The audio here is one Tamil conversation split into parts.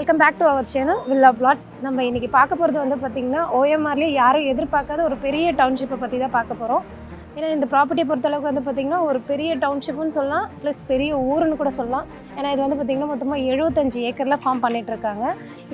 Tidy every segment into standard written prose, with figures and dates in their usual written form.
Welcome back to our channel villa flats. நம்ம இன்றைக்கி பார்க்க போகிறது வந்து பார்த்திங்கன்னா ஓஎம்ஆர்லேயே யாரும் எதிர்பார்க்காத ஒரு பெரிய டவுன்ஷிப்பை பற்றி தான் பார்க்க போகிறோம். ஏன்னா இந்த ப்ராப்பர்ட்டியை பொறுத்தளவுக்கு வந்து பார்த்திங்கன்னா ஒரு பெரிய டவுன்ஷிப்புன்னு சொல்லலாம், ப்ளஸ் பெரிய ஊருன்னு கூட சொல்லலாம். ஏன்னா இது வந்து பார்த்திங்கன்னா மொத்தமாக 75 ஏக்கரில் ஃபார்ம் பண்ணிகிட்ருக்காங்க.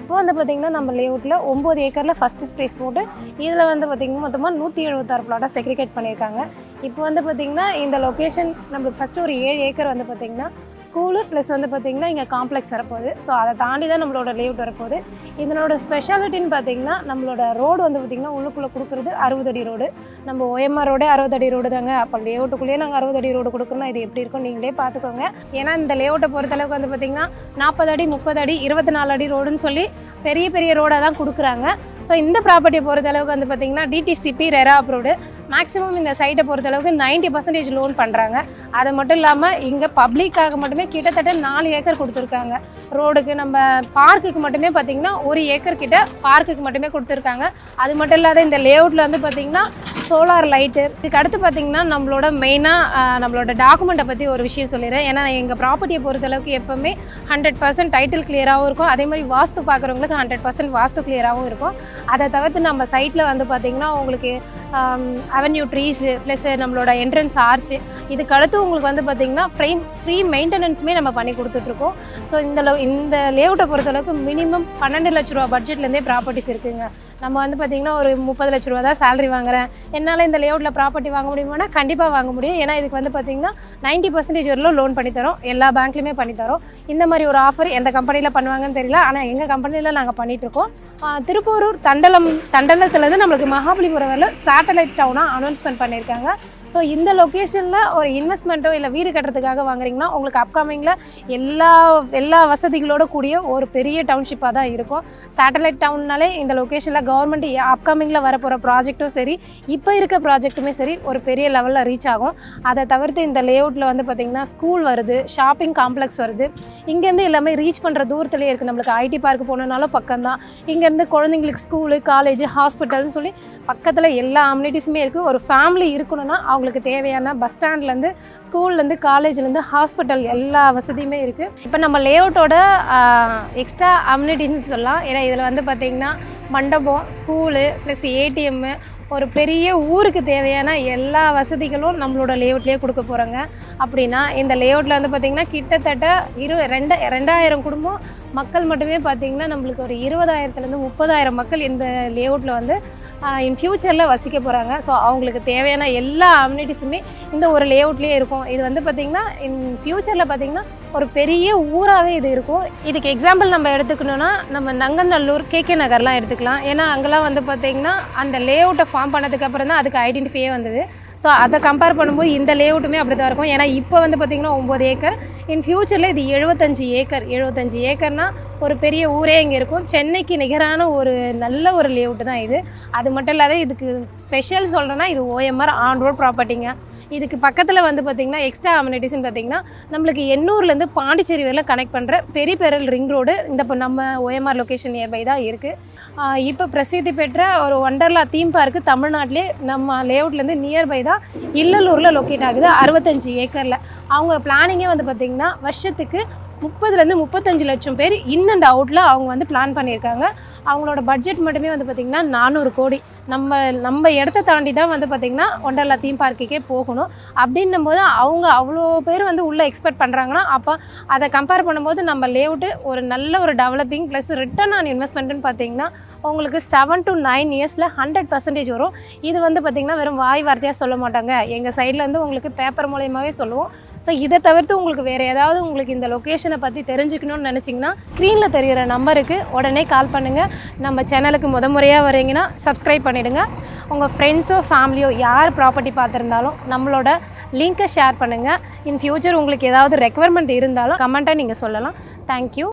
இப்போ வந்து பார்த்திங்கன்னா நம்ம லேஅவுட்டில் 9 ஏக்கரில் ஃபஸ்ட்டு ஸ்பேஸ் போட்டு இதில் வந்து பார்த்திங்கன்னா மொத்தமாக 176 பிளாட்டாக செக்ரிகேட் பண்ணியிருக்காங்க. இப்போ வந்து பார்த்திங்கன்னா இந்த லொக்கேஷன் நம்மளுக்கு ஃபஸ்ட்டு ஒரு 7 ஏக்கர் வந்து பார்த்திங்கன்னா ஸ்கூலு ப்ளஸ் வந்து பார்த்திங்கன்னா இங்கே காம்ப்ளெக்ஸ் வரப்போகுது. ஸோ அதை தாண்டி தான் நம்மளோட லேஅவுட் வரப்போகுது. இதனோட ஸ்பெஷாலிட்டின்னு பார்த்திங்கன்னா நம்மளோட ரோடு வந்து பார்த்திங்கன்னா உள்ளுக்குள்ளே கொடுக்குறது 60 அடி ரோடு. நம்ம ஓஎம்ஆர் ரோடே 60 அடி ரோடு தாங்க. அப்போ லேஅவுட்டுக்குள்ளேயே நாங்கள் 60 அடி ரோடு கொடுக்குறோம்னா இது எப்படி இருக்கும் நீங்களே பார்த்துக்கோங்க. ஏன்னா இந்த லேஅவுட்டை பொறுத்தளவுக்கு வந்து பார்த்திங்கன்னா 40 அடி 30 அடி 24 அடி ரோடுன்னு சொல்லி பெரிய பெரிய ரோடாக தான் கொடுக்குறாங்க. ஸோ இந்த ப்ராப்பர்ட்டியை பொறுத்தளவுக்கு வந்து பார்த்திங்கன்னா டிடிசிபி ரெரா அப்ரூவ்டு. மேக்ஸிமம் இந்த சைட்டை பொறுத்தளவுக்கு 90% லோன் பண்ணுறாங்க. அது மட்டும் இல்லாமல் இங்கே பப்ளிக்காக மட்டுமே கிட்டத்தட்ட 4 ஏக்கர் கொடுத்துருக்காங்க. ரோடுக்கு நம்ம பார்க்குக்கு மட்டுமே பார்த்திங்கன்னா 1 ஏக்கர் கிட்ட பார்க்குக்கு மட்டுமே கொடுத்துருக்காங்க. அது மட்டும் இல்லாத இந்த லேஅவுட்டில் வந்து பார்த்திங்கன்னா சோலார் லைட்டு. இதுக்கு அடுத்து பார்த்திங்கன்னா நம்மளோட மெயினாக நம்மளோட டாக்குமெண்ட்டை பற்றி ஒரு விஷயம் சொல்லிடுறேன். ஏன்னா எங்கள் ப்ராப்பர்ட்டியை பொறுத்தளவுக்கு எப்போவுமே 100% டைட்டில் கிளியராகவும் இருக்கும். அதே மாதிரி வாஸ்து பார்க்குறவங்களுக்கு 100% வாஸ்து கிளியராகவும் இருக்கும். அதை தவிர்த்து நம்ம சைட்டில் வந்து பார்த்திங்கன்னா உங்களுக்கு அவென்யூ ட்ரீஸு ப்ளஸ் நம்மளோட என்ட்ரன்ஸ் ஆர்ச்சு இதுக்கு அடுத்து உங்களுக்கு வந்து பார்த்திங்கன்னா ஃப்ரீ மெயின்டெனன்ஸுமே நம்ம பண்ணி கொடுத்துட்ருக்கோம். ஸோ இந்த லேஅவுட்டை பொறுத்தளவுக்கு மினிமம் 12 லட்ச ரூபா பட்ஜெட்லேருந்தே ப்ராப்பர்ட்டிஸ் இருக்குதுங்க. நம்ம வந்து பார்த்திங்கன்னா ஒரு 30 லட்ச ரூபா தான் சேலரி வாங்குறேன், என்னால் இந்த லேஅவுட்டில் ப்ராப்பர்ட்டி வாங்க முடியுமானா கண்டிப்பாக வாங்க முடியும். ஏன்னா இதுக்கு வந்து பார்த்திங்கன்னா 90% வரலும் லோன் பண்ணித்தரோம், எல்லா பேங்க்லையுமே பண்ணித்தரோம். இந்த மாதிரி ஒரு ஆஃபர் எந்த கம்பெனியில் பண்ணுவாங்கன்னு தெரியல, ஆனால் எங்கள் கம்பெனியில் நாங்கள் பண்ணிகிட்ருக்கோம். திருப்பூரூர் தண்டலத்துலேருந்து நம்மளுக்கு மகாபலிபுரம் வரல சேட்டலைட் டவுனாக அனௌன்ஸ்மெண்ட் பண்ணியிருக்காங்க. ஸோ இந்த லொக்கேஷனில் ஒரு இன்வெஸ்ட்மெண்ட்டோ இல்லை வீடு கட்டுறதுக்காக வாங்குறீங்கன்னா உங்களுக்கு அப்கமிங்கில் எல்லா வசதிகளோட கூடிய ஒரு பெரிய டவுன்ஷிப்பாக தான் இருக்கும். சேட்டலைட் டவுன்னாலே இந்த லொக்கேஷனில் கவர்மெண்ட் அப்கமிங்கில் வரப்போகிற ப்ராஜெக்ட்டும் சரி இப்போ இருக்க ப்ராஜெக்ட்டுமே சரி ஒரு பெரிய லெவலில் ரீச் ஆகும். அதை தவிர்த்து இந்த லேஅவுட்டில் வந்து பார்த்திங்கன்னா ஸ்கூல் வருது, ஷாப்பிங் காம்ப்ளெக்ஸ் வருது. இங்கேருந்து எல்லாமே ரீச் பண்ணுற தூரத்துலேயே இருக்குது. நம்மளுக்கு ஐடி பார்க்கு போனனாலும் பக்கம்தான். இங்கேருந்து குழந்தைங்களுக்கு ஸ்கூலு காலேஜ் ஹாஸ்பிட்டல்னு சொல்லி பக்கத்தில் எல்லா அம்யூனிட்டிஸுமே இருக்குது. ஒரு ஃபேமிலி இருக்கணும்னா அவங்களுக்கு தேவையான பஸ் ஸ்டாண்ட்லேருந்து ஸ்கூல்லேருந்து காலேஜ்லேருந்து ஹாஸ்பிட்டல் எல்லா வசதியுமே இருக்குது. இப்போ நம்ம லேஅவுட்டோட எக்ஸ்ட்ரா அம்யூனிட்டிஸ்னு சொல்லலாம். ஏன்னா இதில் வந்து பார்த்திங்கன்னா மண்டபம், ஸ்கூலு ப்ளஸ் ஏடிஎம்மு, ஒரு பெரிய ஊருக்கு தேவையான எல்லா வசதிகளும் நம்மளோட லேஅவுட்லேயே கொடுக்க போகிறாங்க. அப்படின்னா இந்த லேஅவுட்டில் வந்து பார்த்திங்கன்னா கிட்டத்தட்ட 2000 குடும்பம் மக்கள் மட்டுமே பார்த்திங்கன்னா நம்மளுக்கு ஒரு 20,000 30,000 மக்கள் இந்த லேஅவுட்டில் வந்து இன் ஃப்யூச்சரில் வசிக்க போகிறாங்க. ஸோ அவங்களுக்கு தேவையான எல்லா அம்யூனிட்டிஸுமே இந்த ஒரு லேஅவுட்லேயே இருக்கும். இது வந்து பார்த்திங்கன்னா இன் ஃப்யூச்சரில் பார்த்திங்கன்னா ஒரு பெரிய ஊராகவே இது இருக்கும். இதுக்கு எக்ஸாம்பிள் நம்ம எடுத்துக்கணுன்னா நம்ம நங்கநல்லூர் கேகே நகர்லாம் எடுத்துக்கலாம். ஏன்னா அங்கெல்லாம் வந்து பார்த்திங்கன்னா அந்த லேஅவுட்டை ஃபார்ம் பண்ணதுக்கப்புறம் தான் அதுக்கு ஐடென்டிஃபையே வந்தது. ஸோ அதை கம்பேர் பண்ணும்போது இந்த லேஅவுட்டுமே அப்படி தான் இருக்கும். ஏன்னா இப்போ வந்து பார்த்திங்கன்னா 9 ஏக்கர், இன் ஃப்யூச்சரில் இது 75 ஏக்கர். 75 ஏக்கர்னால் ஒரு பெரிய ஊரே இங்கே இருக்கும். சென்னைக்கு நிகரான ஒரு நல்ல ஒரு லேஅவுட்டு தான் இது. அது மட்டும் இல்லாத இதுக்கு ஸ்பெஷல் சொல்கிறேன்னா இது ஓஎம்ஆர் ஆன் ரோட் ப்ராப்பர்ட்டிங்க. இதுக்கு பக்கத்தில் வந்து பார்த்திங்கன்னா எக்ஸ்ட்ரா அம்யூனிட்டிஸ்ன்னு பார்த்திங்கன்னா நம்மளுக்கு எண்ணூர்லேருந்து பாண்டிச்சேரி வரையில் கனெக்ட் பண்ணுற பெரியபெரல் ரிங் ரோடு இந்த இப்போ நம்ம ஓஎம்ஆர் லொக்கேஷன் நியர்பை தான் இருக்குது. இப்போ பிரசித்தி பெற்ற ஒரு ஒண்டர்லா தீம் பார்க்கு தமிழ்நாட்டிலே நம்ம லேஅவுட்லேருந்து நியர்பை தான் இல்லலூரில் லொக்கேட் ஆகுது 65 ஏக்கரில். அவங்க பிளானிங்கே வந்து பார்த்திங்கன்னா வருஷத்துக்கு 30 to 35 லட்சம் பேர் இன் அண்ட் அவுட்டில் அவங்க வந்து பிளான் பண்ணியிருக்காங்க. அவங்களோட பட்ஜெட் மட்டுமே வந்து பார்த்திங்கன்னா 400 கோடி. நம்ம இடத்த தாண்டி தான் வந்து பார்த்திங்கன்னா ஒண்டர்லா தீம் பார்க்குக்கே போகணும். அப்படின்னும் போது அவங்க அவ்வளோ பேர் வந்து உள்ளே எக்ஸ்பெக்ட் பண்ணுறாங்கன்னா அப்போ அதை கம்பேர் பண்ணும்போது நம்ம லேஅவுட்டு ஒரு நல்ல ஒரு டெவலப்பிங் ப்ளஸ் ரிட்டர்ன் ஆன் இன்வெஸ்ட்மெண்ட்டுன்னு பார்த்திங்கன்னா உங்களுக்கு 7 to 9 இயர்ஸில் 100% வரும். இது வந்து பார்த்திங்கன்னா வெறும் வாய் வார்த்தையாக சொல்ல மாட்டாங்க, எங்கள் சைட்லேருந்து உங்களுக்கு பேப்பர் மூலயமாவே சொல்லுவோம். ஸோ இதை தவிர்த்து உங்களுக்கு வேறு ஏதாவது உங்களுக்கு இந்த லொக்கேஷனை பற்றி தெரிஞ்சுக்கணும்னு நினச்சிங்கன்னா ஸ்க்ரீனில் தெரிகிற நம்பருக்கு உடனே கால் பண்ணுங்கள். நம்ம சேனலுக்கு முறையாக வரீங்கன்னா சப்ஸ்கிரைப் பண்ணிவிடுங்க. உங்கள் ஃப்ரெண்ட்ஸோ ஃபேமிலியோ யார் ப்ராப்பர்ட்டி பார்த்துருந்தாலும் நம்மளோட லிங்க்கை ஷேர் பண்ணுங்கள். இன் ஃப்யூச்சர் உங்களுக்கு ஏதாவது ரெக்குவயர்மெண்ட் இருந்தாலும் கமெண்ட்டாக நீங்கள் சொல்லலாம். தேங்க்யூ.